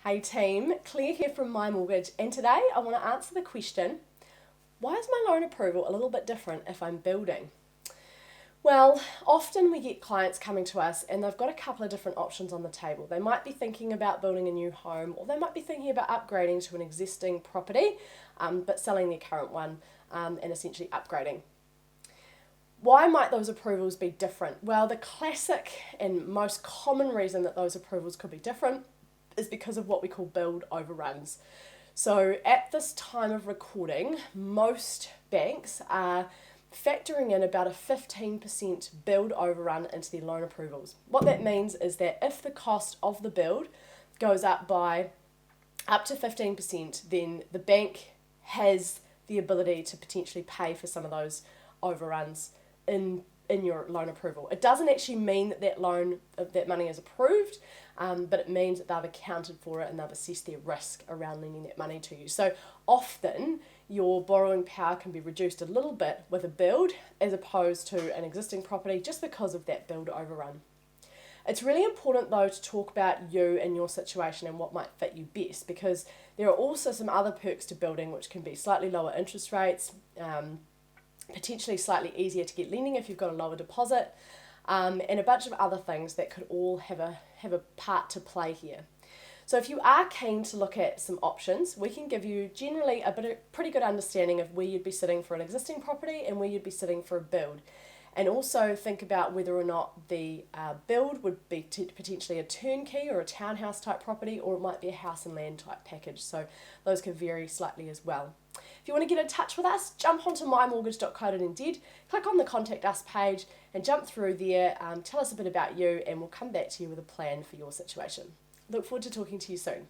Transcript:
Hey team, Claire here from My Mortgage, and today I want to answer the question, why is my loan approval a little bit different if I'm building? Well, often we get clients coming to us and they've got a couple of different options on the table. They might be thinking about building a new home, or they might be thinking about upgrading to an existing property, but selling their current one and essentially upgrading. Why might those approvals be different? Well, the classic and most common reason that those approvals could be different is because of what we call build overruns. So at this time of recording, most banks are factoring in about a 15% build overrun into their loan approvals. What that means is that if the cost of the build goes up by up to 15%, then the bank has the ability to potentially pay for some of those overruns in your loan approval. It doesn't actually mean that that money is approved, but it means that they've accounted for it and they've assessed their risk around lending that money to you. So often your borrowing power can be reduced a little bit with a build as opposed to an existing property just because of that build overrun. It's really important though to talk about you and your situation and what might fit you best, because there are also some other perks to building, which can be slightly lower interest rates, potentially slightly easier to get lending if you've got a lower deposit, and a bunch of other things that could all have a part to play here. So if you are keen to look at some options, we can give you generally a pretty good understanding of where you'd be sitting for an existing property and where you'd be sitting for a build. And also think about whether or not the build would be potentially a turnkey or a townhouse type property, or it might be a house and land type package. So those could vary slightly as well. If you want to get in touch with us, jump onto mymortgage.co.nz, click on the contact us page and jump through there, tell us a bit about you, and we'll come back to you with a plan for your situation. Look forward to talking to you soon.